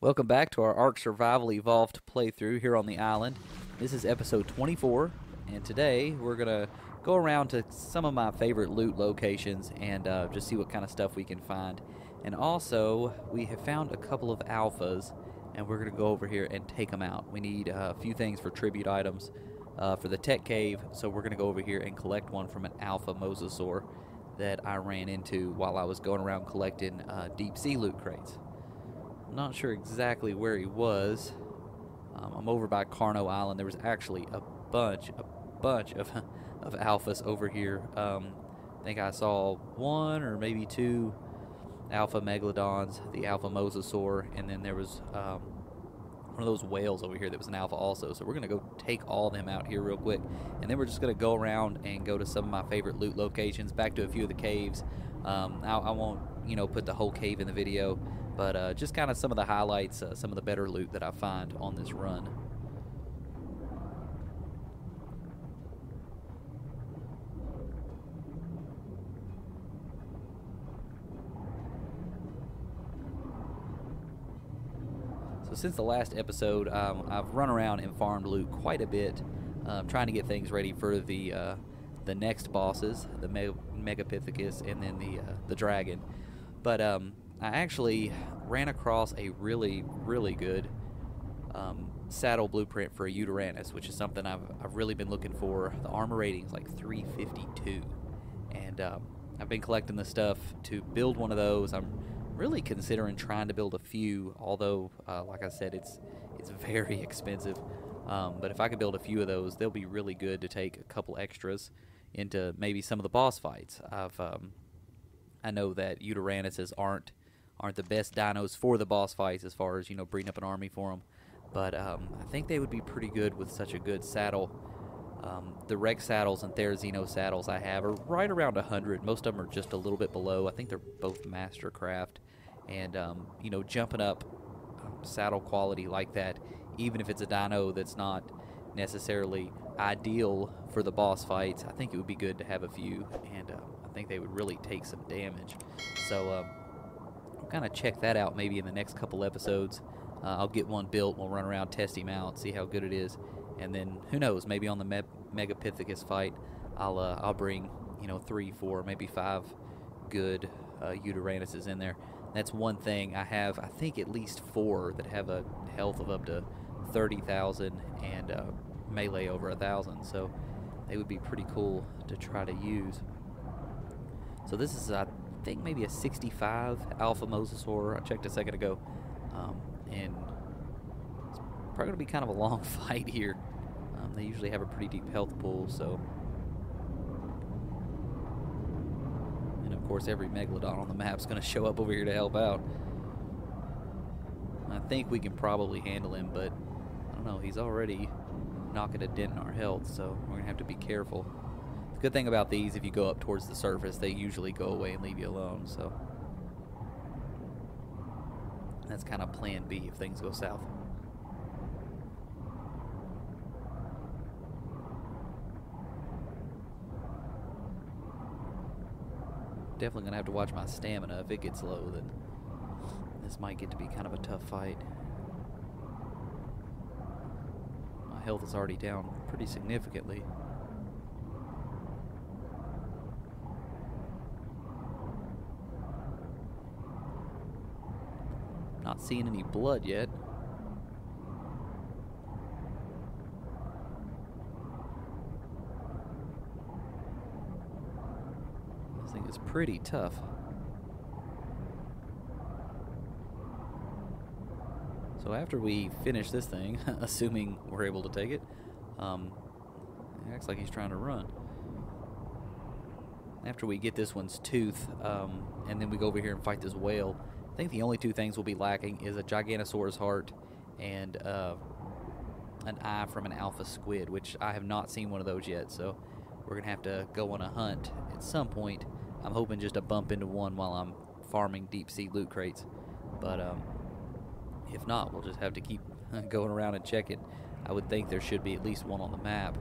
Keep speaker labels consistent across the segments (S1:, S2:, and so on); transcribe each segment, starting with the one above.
S1: Welcome back to our Ark Survival Evolved playthrough here on the island. This is episode 24, and today we're going to go around to some of my favorite loot locations and just see what kind of stuff we can find. And also, we have found a couple of alphas, and we're going to go over here and take them out. We need a few things for tribute items for the tech cave, so we're going to go over here and collect one from an alpha Mosasaur that I ran into while I was going around collecting deep sea loot crates. I'm not sure exactly where he was. I'm over by Carno Island. There was actually a bunch of alphas over here. I think I saw one or maybe two alpha megalodons, the alpha mosasaur, and then there was one of those whales over here that was an alpha also. So we're going to go take all of them out here real quick, and then we're just going to go around and go to some of my favorite loot locations, back to a few of the caves. I won't, put the whole cave in the video, but just kind of some of the highlights, some of the better loot that I find on this run. So since the last episode, I've run around and farmed loot quite a bit, trying to get things ready for the next bosses, the Megapithecus and then the dragon. But I actually ran across a really good saddle blueprint for a Uteranus, which is something I've really been looking for. The armor rating is like 352, and I've been collecting the stuff to build one of those. I'm really considering trying to build a few, although like I said, it's very expensive. But if I could build a few of those, they'll be really good to take a couple extras into maybe some of the boss fights. I know that Uteranuses aren't the best dinos for the boss fights as far as breeding up an army for them, but I think they would be pretty good with such a good saddle. The Rex saddles and Therizino saddles I have are right around 100. Most of them are just a little bit below. I think they're both Mastercraft, and jumping up saddle quality like that, even if it's a dino that's not necessarily ideal for the boss fights, I think it would be good to have a few, and I think they would really take some damage. So I'll kind of check that out maybe in the next couple episodes. I'll get one built, we'll run around, test him out, see how good it is, and then who knows, maybe on the Megapithecus fight I'll bring 3, 4, maybe 5 good Uteranuses in there. That's one thing. I have, I think, at least 4 that have a health of up to 30,000 and melee over 1,000, so they would be pretty cool to try to use. So this is, I think, maybe a 65 alpha mosasaur. I checked a second ago, and it's probably going to be kind of a long fight here. They usually have a pretty deep health pool, so. And of course, every megalodon on the map is going to show up over here to help out. I think we can probably handle him, but I don't know. He's already knocking a dent in our health, so we're going to have to be careful. The good thing about these, if you go up towards the surface, they usually go away and leave you alone, so that's kind of plan B if things go south. Definitely going to have to watch my stamina. If it gets low, then this might get to be kind of a tough fight. My health is already down pretty significantly. Not seeing any blood yet. This thing is pretty tough. So after we finish this thing, assuming we're able to take it, it acts like he's trying to run. After we get this one's tooth, and then we go over here and fight this whale, I think the only 2 things we'll be lacking is a Giganosaurus heart and an eye from an alpha squid, which I have not seen one of those yet, so we're going to have to go on a hunt at some point. I'm hoping just to bump into one while I'm farming deep sea loot crates, but if not, we'll just have to keep going around and checking. I would think there should be at least one on the map,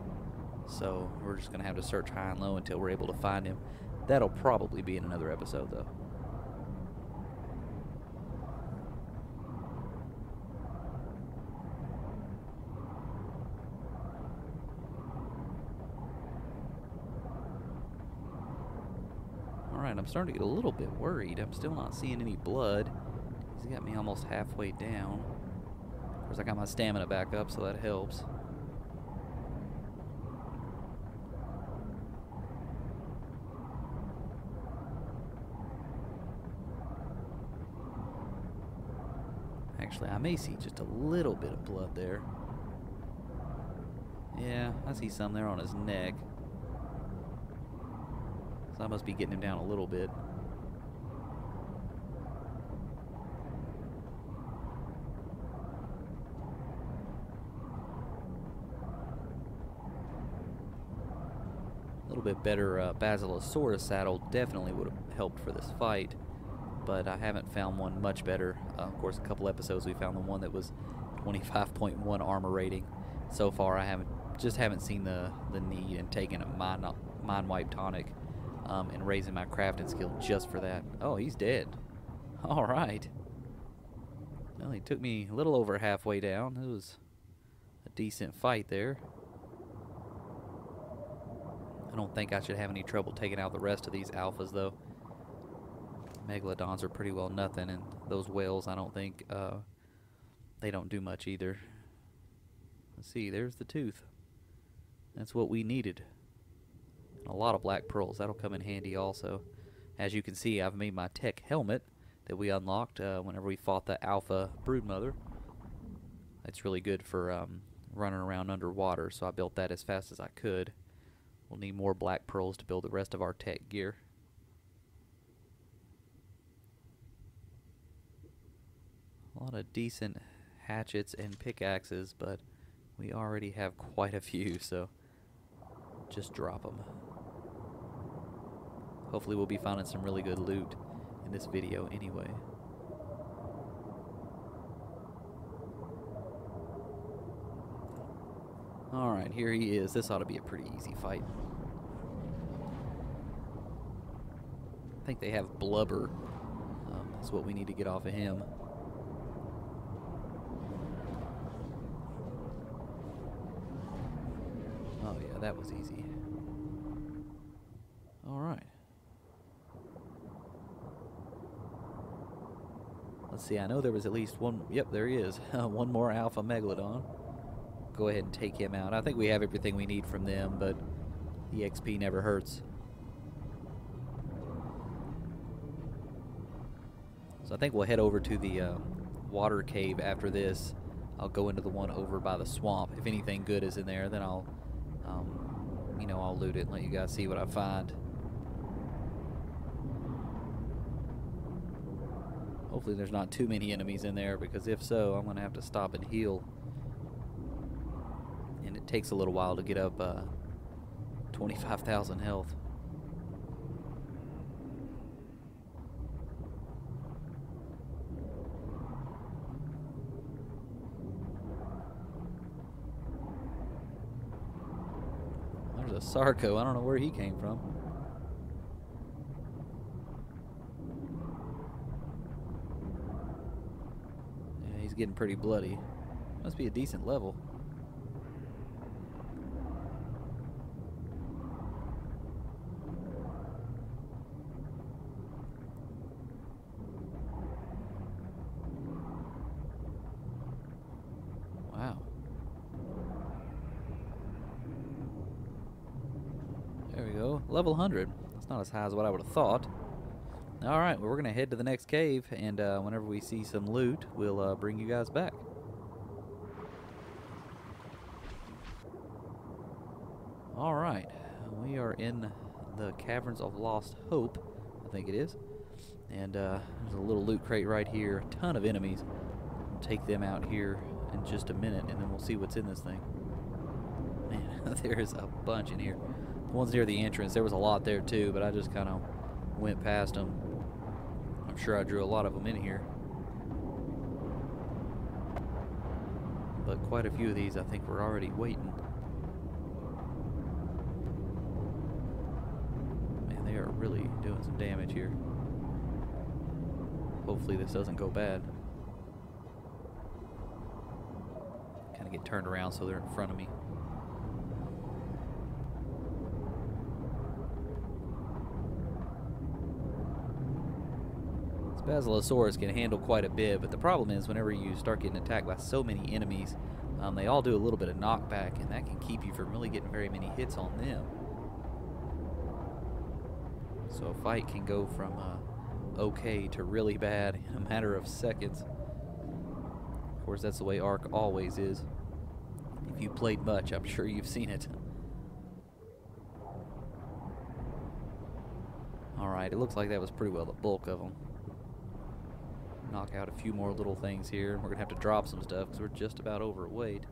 S1: so we're just going to have to search high and low until we're able to find him. That'll probably be in another episode, though. Alright, I'm starting to get a little bit worried. I'm still not seeing any blood. He's got me almost halfway down. Of course, I got my stamina back up, so that helps. Actually, I may see just a little bit of blood there. Yeah, I see some there on his neck. So I must be getting him down a little bit. A little bit better Basilosaurus saddle definitely would have helped for this fight, but I haven't found one much better. Of course, a couple episodes we found the one that was 25.1 armor rating. So far, I haven't seen the need in taking a mind wipe tonic and raising my crafting skill just for that. Oh, he's dead. All right. Well, he took me a little over halfway down. It was a decent fight there. I don't think I should have any trouble taking out the rest of these alphas, though. Megalodons are pretty well nothing, and those whales, I don't think, they don't do much either. Let's see, there's the tooth. That's what we needed. A lot of black pearls. That'll come in handy also. As you can see, I've made my tech helmet that we unlocked whenever we fought the alpha broodmother. It's really good for running around underwater, so I built that as fast as I could. We'll need more black pearls to build the rest of our tech gear. A lot of decent hatchets and pickaxes, but we already have quite a few, so just drop them. Hopefully we'll be finding some really good loot in this video anyway. Alright, here he is. This ought to be a pretty easy fight. I think they have blubber. That's what we need to get off of him. Oh yeah, that was easy. Alright. Let's see, I know there was at least one. Yep, there he is. One more alpha megalodon. Go ahead and take him out. I think we have everything we need from them, but the XP never hurts. So I think we'll head over to the water cave after this. I'll go into the one over by the swamp. If anything good is in there, then I'll loot it and let you guys see what I find. Hopefully there's not too many enemies in there, because if so, I'm going to have to stop and heal. And it takes a little while to get up 25,000 health. There's a Sarco. I don't know where he came from. Yeah, he's getting pretty bloody. Must be a decent level. Wow. There we go. Level 100. It's not as high as what I would have thought. Alright, well, we're going to head to the next cave, and whenever we see some loot, we'll bring you guys back. Alright, we are in the Caverns of Lost Hope, I think it is. And there's a little loot crate right here. A ton of enemies. We'll take them out here in just a minute, and then we'll see what's in this thing. Man, there's a bunch in here. The ones near the entrance, there was a lot there too, but I just kind of went past them. I'm sure I drew a lot of them in here. But quite a few of these I think were already waiting. Man, they are really doing some damage here. Hopefully this doesn't go bad. Kind of get turned around so they're in front of me. Basilosaurus can handle quite a bit, but the problem is whenever you start getting attacked by so many enemies, they all do a little bit of knockback, and that can keep you from really getting very many hits on them. So a fight can go from okay to really bad in a matter of seconds. Of course, that's the way Ark always is. If you've played much, I'm sure you've seen it. Alright, it looks like that was pretty well the bulk of them. Knock out a few more little things here. We're going to have to drop some stuff because we're just about overweight.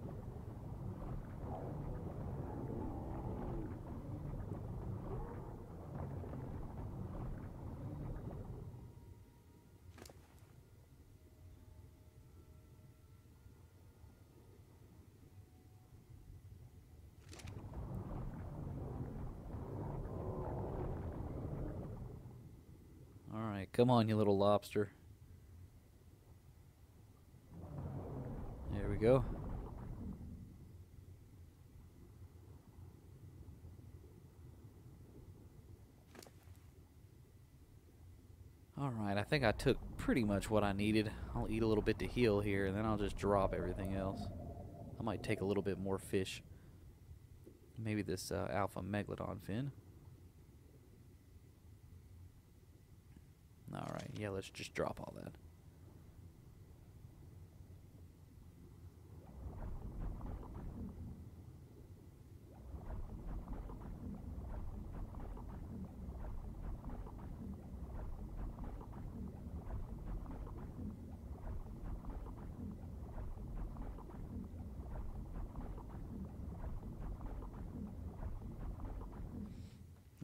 S1: Alright, come on, you little lobster. There we go. Alright, I think I took pretty much what I needed. I'll eat a little bit to heal here, and then I'll just drop everything else. I might take a little bit more fish. Maybe this alpha megalodon fin. Alright, yeah, let's just drop all that.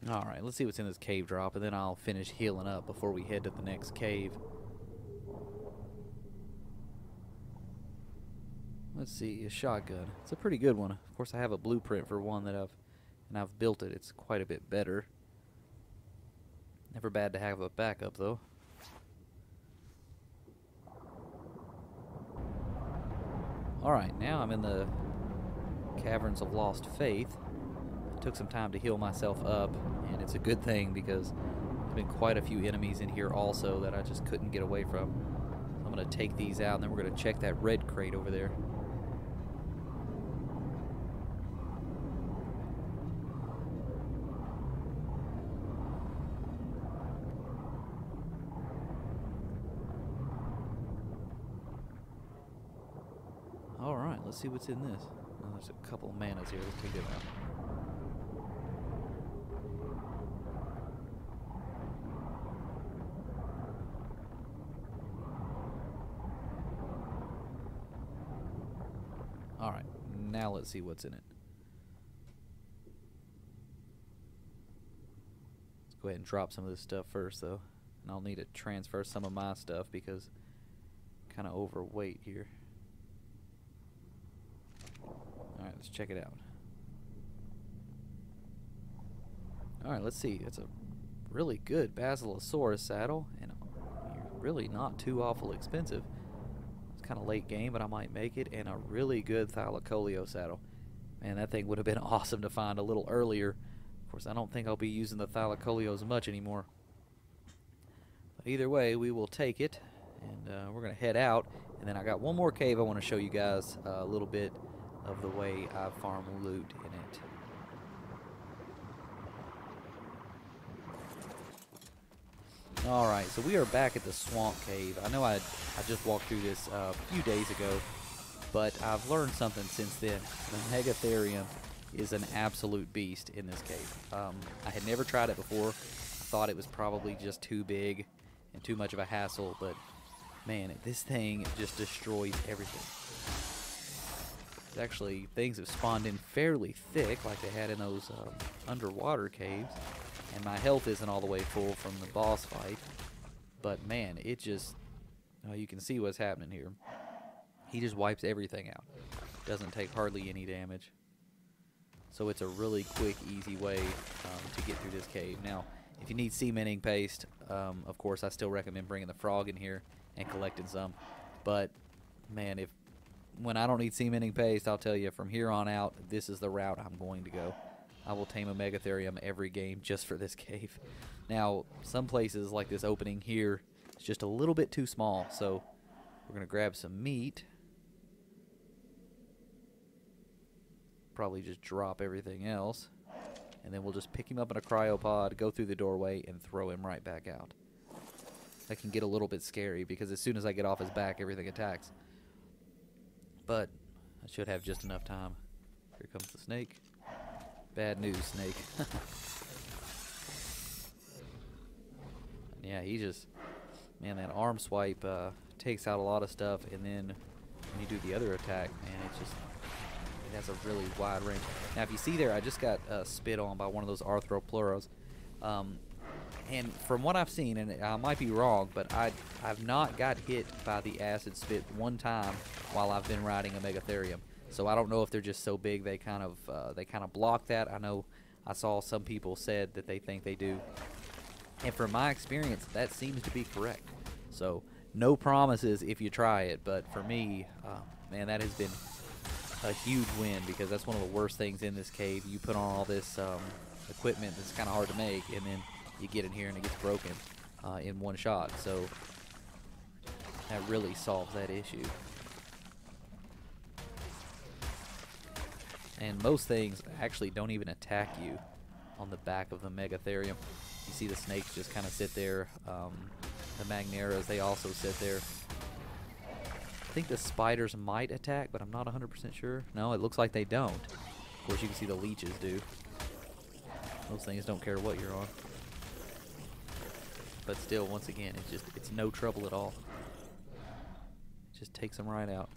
S1: Alright, let's see what's in this cave drop, and then I'll finish healing up before we head to the next cave. Let's see, a shotgun. It's a pretty good one. Of course, I have a blueprint for one that I've built it. It's quite a bit better. Never bad to have a backup, though. Alright, now I'm in the Caverns of Lost Faith. Took some time to heal myself up, and it's a good thing because there's been quite a few enemies in here also that I just couldn't get away from. So I'm going to take these out, and then we're going to check that red crate over there. Alright, let's see what's in this. Oh, there's a couple of manas here. Let's take them out. Alright, now let's see what's in it. Let's go ahead and drop some of this stuff first, though. And I'll need to transfer some of my stuff because I'm kind of overweight here. Alright, let's check it out. Alright, let's see. It's a really good Basilosaurus saddle, and really not too awful expensive. Kind of late game, but I might make it, and a really good Thylacoleo saddle. Man, that thing would have been awesome to find a little earlier. Of course, I don't think I'll be using the Thylacoleos much anymore. But either way, we will take it, and we're going to head out. And then I got one more cave I want to show you guys a little bit of the way I farm loot in it. Alright, so we are back at the swamp cave. I know I just walked through this a few days ago, but I've learned something since then. The Megatherium is an absolute beast in this cave. I had never tried it before. I thought it was probably just too big and too much of a hassle, but man, this thing just destroys everything. It's actually, things have spawned in fairly thick like they had in those underwater caves. And my health isn't all the way full from the boss fight. But man, it just... you can see what's happening here. He just wipes everything out. Doesn't take hardly any damage. So it's a really quick, easy way to get through this cave. Now, if you need cementing paste, of course I still recommend bringing the frog in here and collecting some. But man, when I don't need cementing paste, I'll tell you from here on out, this is the route I'm going to go. I will tame a Megatherium every game just for this cave. Now, some places like this opening here, It's just a little bit too small, so we're going to grab some meat. Probably just drop everything else. And then we'll just pick him up in a cryopod, go through the doorway, and throw him right back out. That can get a little bit scary because as soon as I get off his back, everything attacks. But I should have just enough time. Here comes the snake. Bad news, snake. Yeah, he just, man, that arm swipe takes out a lot of stuff, and then when you do the other attack, man, it's just, it has a really wide range. Now, if you see there, I just got spit on by one of those arthropleuros. And from what I've seen, and I might be wrong, but I've not got hit by the acid spit one time while I've been riding a Megatherium. So I don't know if they're just so big they kind of block that. I know I saw some people said that they think they do. And from my experience, that seems to be correct. So no promises if you try it, but for me, man, that has been a huge win because that's one of the worst things in this cave. You put on all this equipment that's kind of hard to make, and then you get in here and it gets broken in one shot. So that really solves that issue. And most things actually don't even attack you on the back of the Megatherium. You see the snakes just kind of sit there. The Magneras, they also sit there. I think the spiders might attack, but I'm not 100% sure. No, it looks like they don't. Of course, you can see the leeches do. Those things don't care what you're on. But still, once again, it's no trouble at all. It just takes them right out.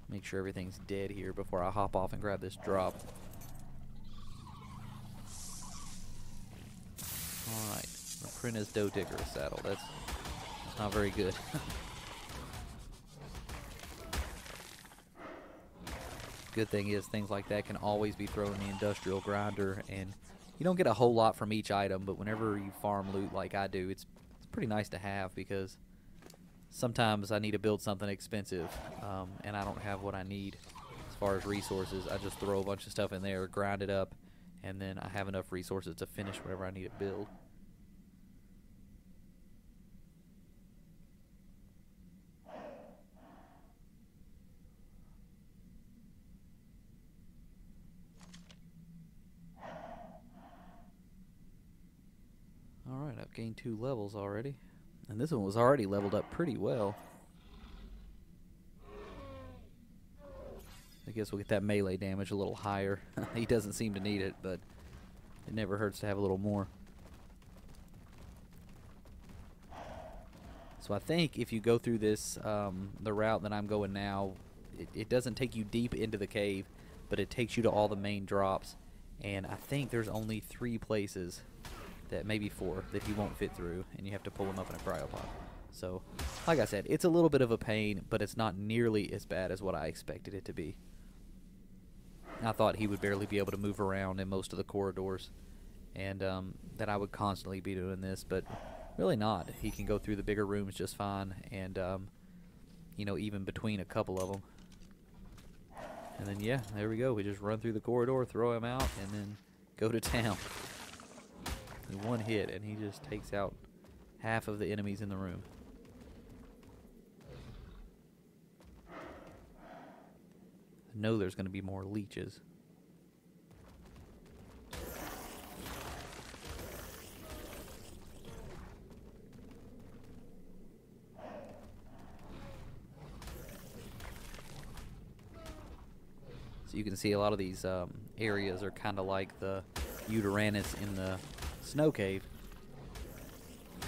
S1: Make sure everything's dead here before I hop off and grab this drop. Alright, Apprentice Doe Digger saddle. That's not very good. Good thing is things like that can always be thrown in the industrial grinder, and you don't get a whole lot from each item, but whenever you farm loot like I do, it's pretty nice to have because sometimes I need to build something expensive, and I don't have what I need as far as resources. I just throw a bunch of stuff in there, grind it up, and then I have enough resources to finish whatever I need to build. Alright, I've gained 2 levels already. And this one was already leveled up pretty well. I guess we'll get that melee damage a little higher. He doesn't seem to need it, but it never hurts to have a little more. So I think if you go through this, the route that I'm going now, it doesn't take you deep into the cave, but it takes you to all the main drops. And I think there's only 3 places, that maybe 4, that he won't fit through, and you have to pull him up in a cryopod. So, like I said, it's a little bit of a pain, but it's not nearly as bad as what I expected it to be. I thought he would barely be able to move around in most of the corridors, and that I would constantly be doing this, but really not. He can go through the bigger rooms just fine, and you know, even between a couple of them. And then yeah, there we go. We just run through the corridor, throw him out, and then go to town. In one hit, and he just takes out half of the enemies in the room. I know there's going to be more leeches. So you can see a lot of these areas are kind of like the Uteranus in the snow cave.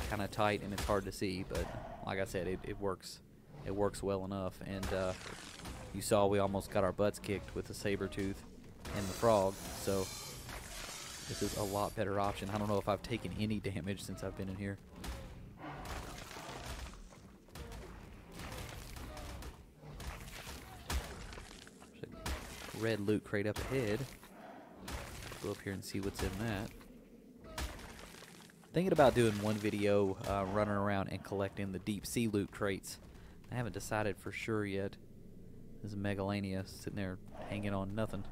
S1: Kind of tight and it's hard to see, but like I said, it works well enough. And you saw we almost got our butts kicked with the saber-tooth and the frog, so this is a lot better option. I don't know if I've taken any damage since I've been in here. There's a red loot crate up ahead. Go up here and see what's in that. Thinking about doing one video running around and collecting the deep sea loot crates. I haven't decided for sure yet. There's a Megalania sitting there hanging on nothing.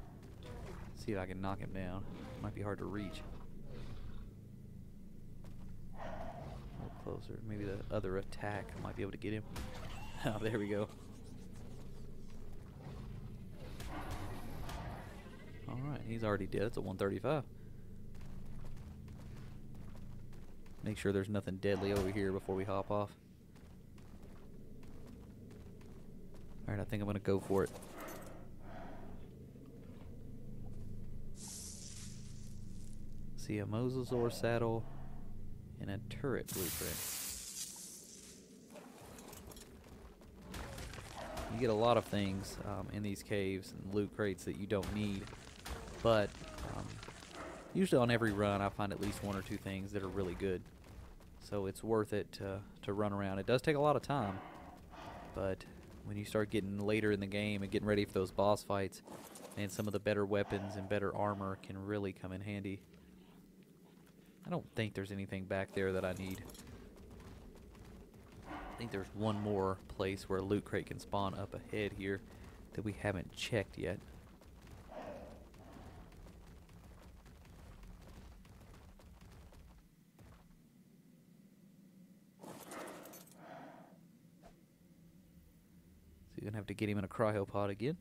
S1: See if I can knock him down. Might be hard to reach. A little closer. Maybe the other attack I might be able to get him. Oh, there we go. Alright, he's already dead. It's a 135. Make sure there's nothing deadly over here before we hop off. Alright, I think I'm going to go for it. See a Mosasaur saddle and a turret blueprint. You get a lot of things in these caves and loot crates that you don't need, but usually on every run I find at least one or two things that are really good. So it's worth it to run around. It does take a lot of time, but when you start getting later in the game and getting ready for those boss fights, and some of the better weapons and better armor can really come in handy. I don't think there's anything back there that I need. I think there's one more place where a loot crate can spawn up ahead here that we haven't checked yet. So you're gonna have to get him in a cryopod again.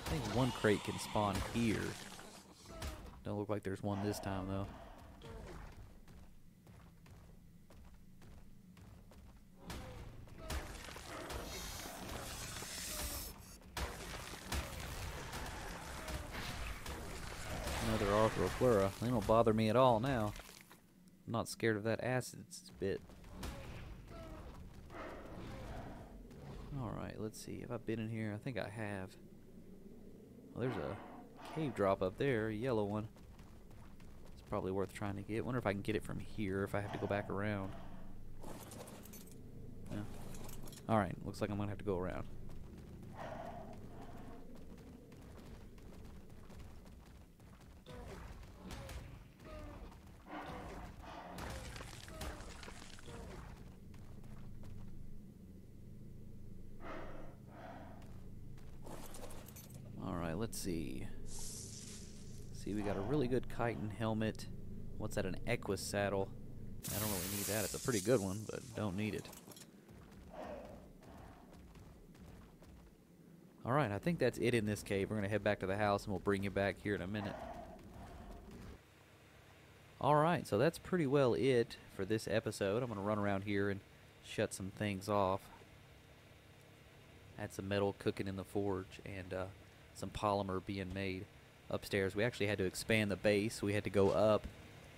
S1: I think one crate can spawn here. Don't look like there's one this time though. Another Arthropleura. They don't bother me at all now. I'm not scared of that acid spit. Alright, let's see. Have I been in here? I think I have. Well, there's a cave drop up there, a yellow one. It's probably worth trying to get. Wonder if I can get it from here, if I have to go back around. Yeah. Alright, looks like I'm going to have to go around. Let's see. See, we got a really good chitin helmet. What's that, an Equus saddle? I don't really need that. It's a pretty good one, but don't need it. Alright, I think that's it in this cave. We're going to head back to the house, and we'll bring you back here in a minute. Alright, so that's pretty well it for this episode. I'm going to run around here and shut some things off. Had some metal cooking in the forge, and some polymer being made upstairs. We actually had to expand the base. We had to go up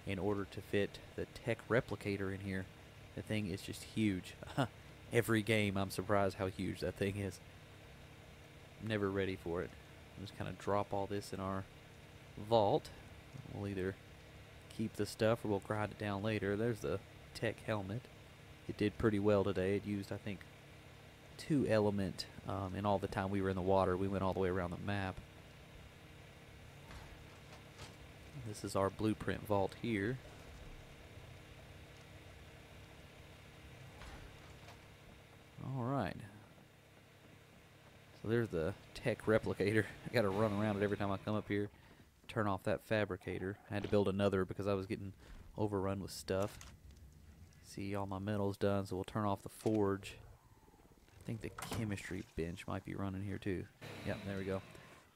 S1: in order to fit the tech replicator in here. The thing is just huge. Every game I'm surprised how huge that thing is. I'm never ready for it. I'm just kind of drop all this in our vault. We'll either keep the stuff or we'll grind it down later. There's the tech helmet. It did pretty well today. It used, I think, 2 element in all the time we were in the water. We went all the way around the map. This is our blueprint vault here. Alright. So there's the tech replicator. I gotta run around it every time I come up here. Turn off that fabricator. I had to build another because I was getting overrun with stuff. See, all my metal's done, so we'll turn off the forge. I think the chemistry bench might be running here too. Yep, there we go.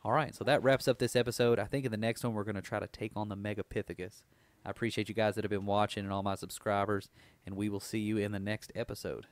S1: Alright, so that wraps up this episode. I think in the next one we're going to try to take on the Megapithecus. I appreciate you guys that have been watching and all my subscribers, and we will see you in the next episode.